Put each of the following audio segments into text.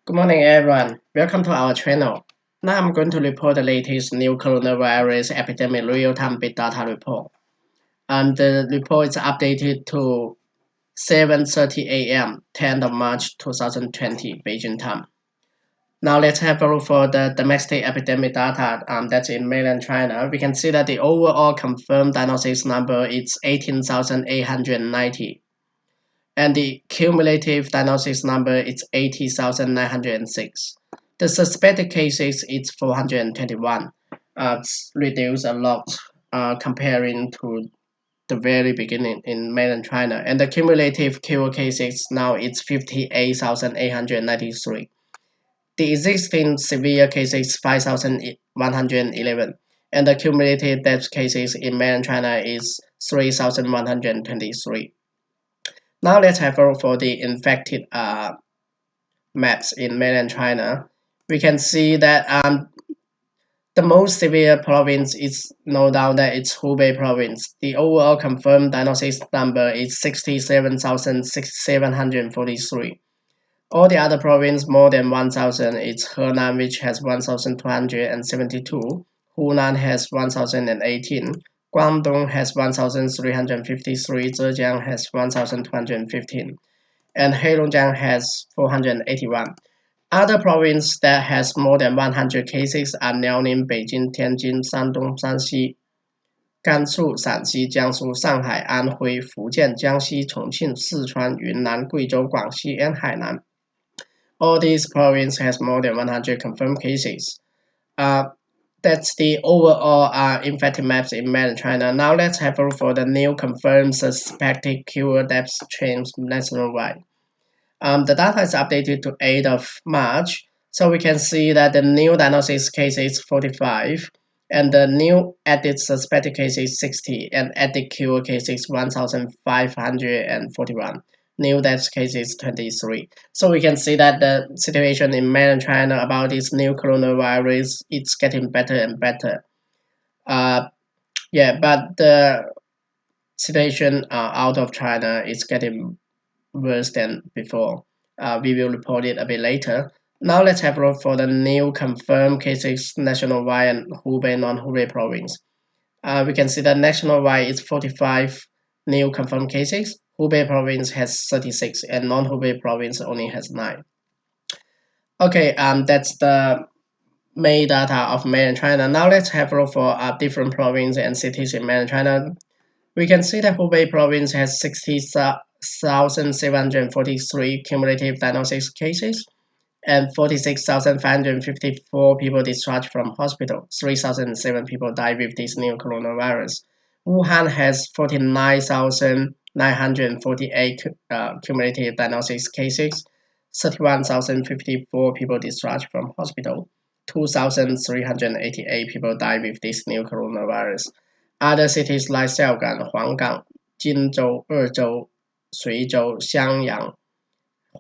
Good morning, everyone. Welcome to our channel. Now I'm going to report the latest new coronavirus epidemic real-time big data report. The report is updated to 7:30 a.m., 10th of March 2020, Beijing time. Now let's have a look for the domestic epidemic data that's in mainland China. We can see that the overall confirmed diagnosis number is 18,890. And the cumulative diagnosis number is 80,906. The suspected cases is 421. It's reduced a lot comparing to the very beginning in mainland China. And the cumulative cure cases now it's 58,893. The existing severe cases 5,111. And the cumulative death cases in mainland China is 3,123. Now let's have a look for the infected maps in mainland China. We can see that the most severe province is no doubt that it's Hubei province. The overall confirmed diagnosis number is 67,743. All the other provinces more than 1,000. It's Henan, which has 1,272. Hunan has 1,018. Guangdong has 1,353. Zhejiang has 1,215. And Heilongjiang has 481. Other provinces that has more than 100 cases are Liaoning, Beijing, Tianjin, Shandong, Shanxi, Gansu, Shanxi, Jiangsu, Shanghai, Anhui, Fujian, Jiangxi, Chongqing, Sichuan, Yunnan, Guizhou, Guangxi, and Hainan. All these provinces has more than 100 confirmed cases. That's the overall infected maps in mainland China. Now let's have a look for the new confirmed suspected cure death trends nationwide. The data is updated to 8th of March, so we can see that the new diagnosis case is 45, and the new added suspected case is 60, and added cure case is 1,541. New death case is 23. So we can see that the situation in mainland China about this new coronavirus it's getting better and better. But the situation out of China is getting worse than before. We will report it a bit later. Now let's have a look for the new confirmed cases nationwide and Hubei non-Hubei province. We can see that nationwide is 45 new confirmed cases. Hubei province has 36 and non-Hubei province only has 9. Okay, that's the main data of mainland China. Now let's have a look for different provinces and cities in mainland China. We can see that Hubei province has 60,743 cumulative diagnosis cases and 46,554 people discharged from hospital. 3,007 people died with this new coronavirus. Wuhan has 49,948 cumulative diagnosis cases. 31,054 people discharged from hospital. 2,388 people died with this new coronavirus. Other cities like Xiaogan, Huanggang, Jinzhou, Ezhou, Suizhou, Xiangyang,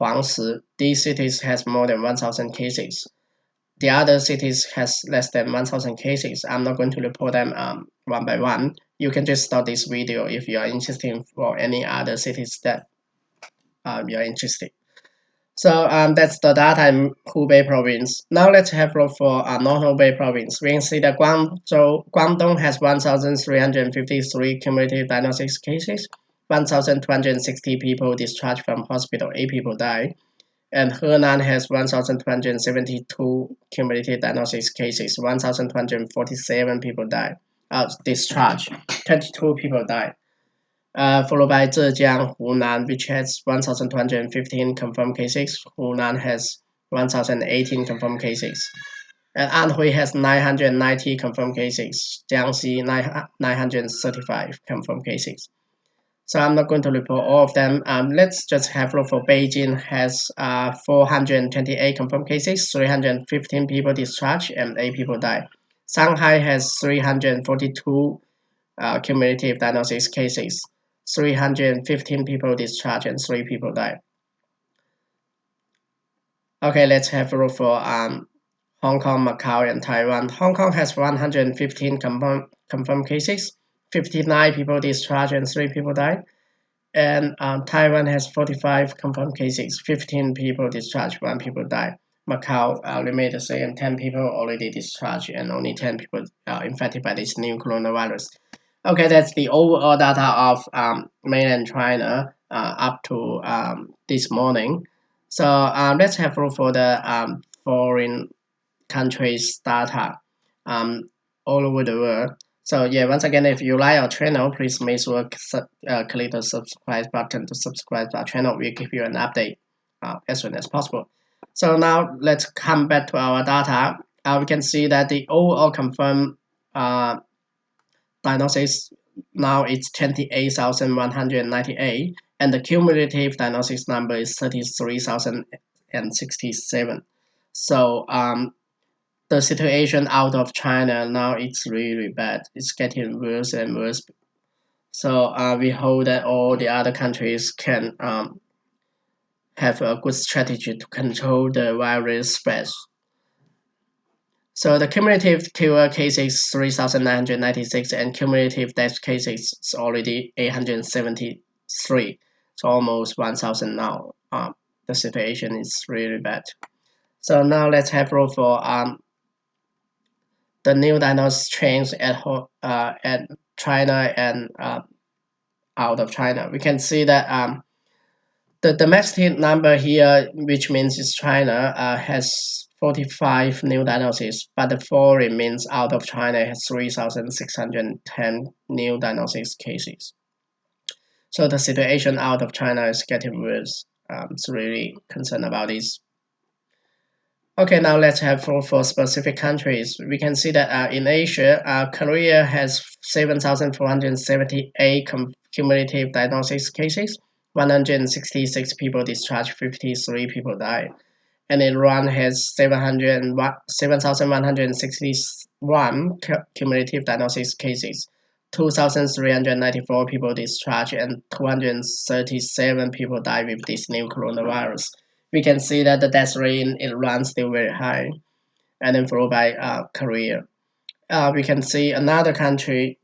Huangshi, these cities has more than 1,000 cases. The other cities has less than 1,000 cases. I'm not going to report them one by one. You can just stop this video if you are interested for any other cities that you are interested. So that's the data in Hubei province. Now let's have a look for non-Hubei province. We can see that Guangdong has 1,353 cumulative diagnosis cases, 1,260 people discharged from hospital, 8 people died. And Henan has 1,272 cumulative diagnosis cases, 1,247 people died. Discharged, 22 people died. Followed by Zhejiang, Hunan, which has 1,215 confirmed cases. Hunan has 1,018 confirmed cases. And Anhui has 990 confirmed cases. Jiangxi, 935 confirmed cases. So I'm not going to report all of them. Let's just have a look for Beijing has 428 confirmed cases, 315 people discharged, and 8 people died. Shanghai has 342 cumulative diagnosis cases. 315 people discharged and 3 people died. Okay, let's have a look for Hong Kong, Macau, and Taiwan. Hong Kong has 115 confirmed cases, 59 people discharged and 3 people died. And Taiwan has 45 confirmed cases, 15 people discharged, 1 people died. Macau remained the same. 10 people already discharged and only 10 people infected by this new coronavirus. Okay, that's the overall data of mainland China up to this morning. So let's have a look for the foreign countries data all over the world. So yeah, once again, if you like our channel, please make sure click the subscribe button to subscribe to our channel. We'll give you an update as soon as possible. So now let's come back to our data. We can see that the overall confirmed diagnosis now it's 28,198, and the cumulative diagnosis number is 33,067. So the situation out of China now it's really bad. It's getting worse and worse. So we hope that all the other countries can have a good strategy to control the virus spread. So the cumulative cure cases is 3,996 and cumulative death cases is already 873. So almost 1,000 now. The situation is really bad. So now let's have a look for the new diagnosis trends at China and out of China. We can see that the domestic number here, which means it's China, has 45 new diagnoses, but the foreign means out of China has 3,610 new diagnosis cases. So the situation out of China is getting worse. It's really concerned about this. Okay, now let's have for specific countries. We can see that in Asia, Korea has 7,478 cumulative diagnosis cases, 166 people discharged, 53 people died. And Iran has 7,161 cumulative diagnosis cases, 2,394 people discharged, and 237 people died with this new coronavirus. We can see that the death rate in Iran is still very high, and then followed by Korea. We can see another country,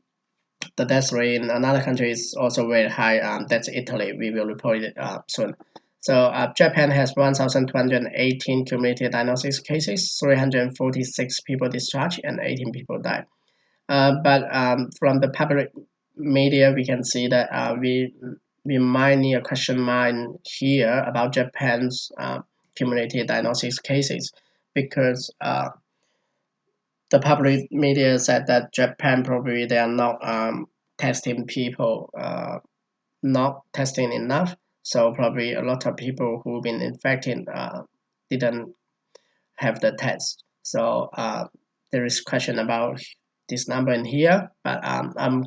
the death rate in another country is also very high. That's Italy. We will report it soon. So Japan has 1,218 cumulative diagnosis cases, 346 people discharged, and 18 people died. But from the public media, we can see that we might need a question mark here about Japan's cumulative diagnosis cases, because the public media said that Japan probably they are not testing people, not testing enough. So probably a lot of people who've been infected didn't have the test. So there is question about this number in here, but I'm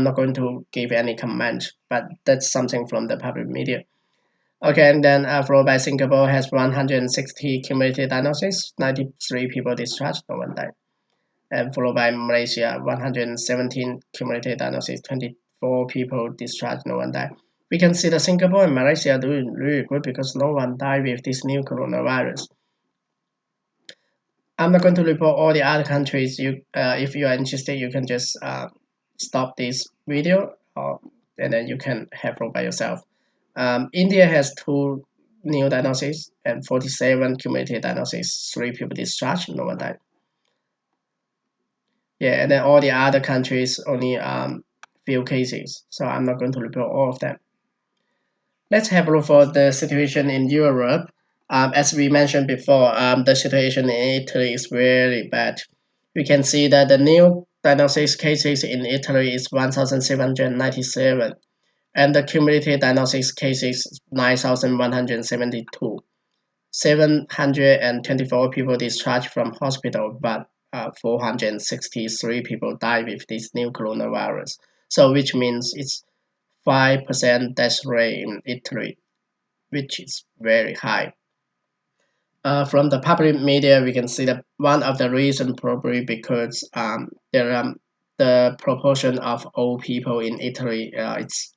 not going to give any comment. But that's something from the public media. Okay, and then followed by Singapore has 160 cumulative diagnoses, 93 people discharged, no one died. And followed by Malaysia, 117 cumulative diagnoses, 24 people discharged, no one died. We can see that Singapore and Malaysia are doing really good because no one died with this new coronavirus. I'm not going to report all the other countries. If you are interested, you can just stop this video, and then you can have a look by yourself. India has 2 new diagnoses and 47 cumulative diagnoses, 3 people discharged, no one died. Yeah, and then all the other countries only few cases. So I'm not going to report all of them. Let's have a look for the situation in Europe. As we mentioned before, the situation in Italy is very bad. We can see that the new diagnosis cases in Italy is 1,797, and the cumulative diagnosis cases is 9,172. 724 people discharged from hospital, but 463 people died with this new coronavirus. So which means it's 5% death rate in Italy, which is very high. From the public media, we can see that one of the reasons probably because the proportion of old people in Italy it's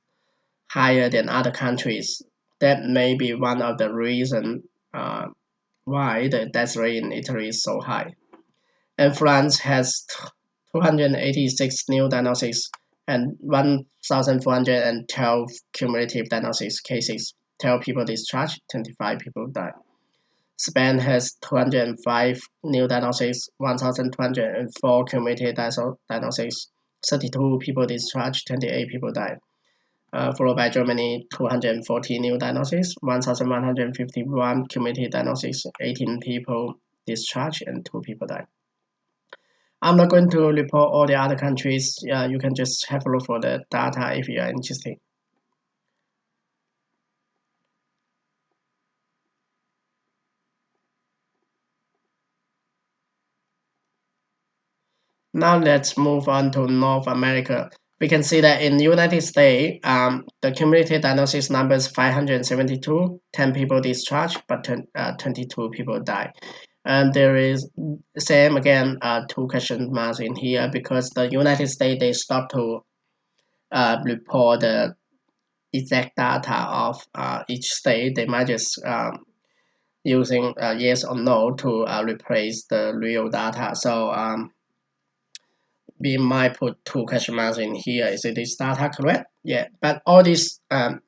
higher than other countries. That may be one of the reasons why the death rate in Italy is so high. And France has 286 new diagnoses and 1,412 cumulative diagnosis cases. 12 people discharged, 25 people died. Spain has 205 new diagnoses, 1,204 cumulative diagnoses, 32 people discharged, 28 people died. Followed by Germany, 240 new diagnoses, 1,151 cumulative diagnoses, 18 people discharged, and 2 people died. I'm not going to report all the other countries. You can just have a look for the data if you are interested. Now let's move on to North America. We can see that in the United States, the cumulative diagnosis number is 572, 10 people discharged, but 22 people died. And there is same again, 2 question marks in here because the United States, they stopped to report the exact data of each state. They might just using yes or no to replace the real data. So we might put 2 question marks in here. Is this data correct? Yeah, but all these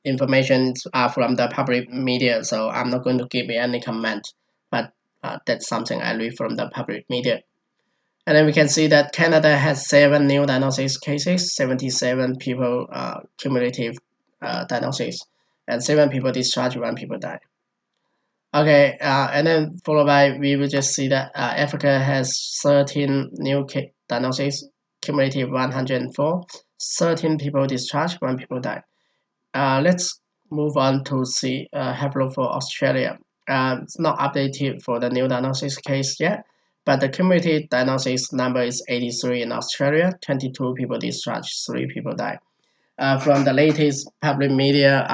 information are from the public media, so I'm not going to give any comment, but that's something I read from the public media. And then we can see that Canada has 7 new diagnosis cases, 77 people cumulative diagnosis, and 7 people discharged, 1 people died. Okay, and then followed by, we will just see that Africa has 13 new diagnoses, cumulative 104, 13 people discharged, 1 people died. Let's move on to see, have a look for Australia. It's not updated for the new diagnosis case yet, but the cumulative diagnosis number is 83 in Australia, 22 people discharged, 3 people died. From the latest public media,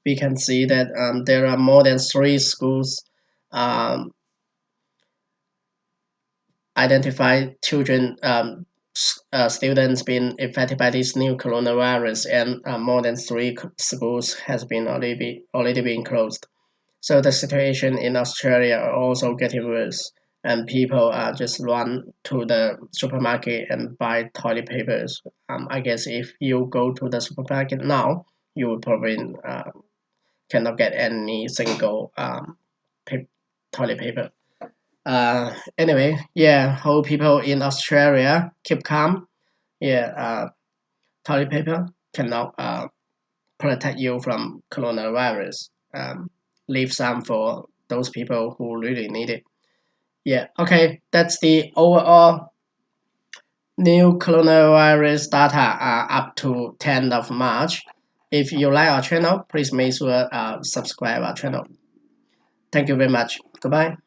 we can see that there are more than 3 schools identified children, students being affected by this new coronavirus, and more than 3 schools has been already been closed. So the situation in Australia are also getting worse, and people just run to the supermarket and buy toilet papers. I guess if you go to the supermarket now, you will probably cannot get any single toilet paper. Anyway, yeah, hope people in Australia keep calm. Yeah, toilet paper cannot protect you from coronavirus. Leave some for those people who really need it. Yeah, okay, that's the overall new coronavirus data up to 10th of March. If you like our channel, please make sure subscribe our channel. Thank you very much. Goodbye.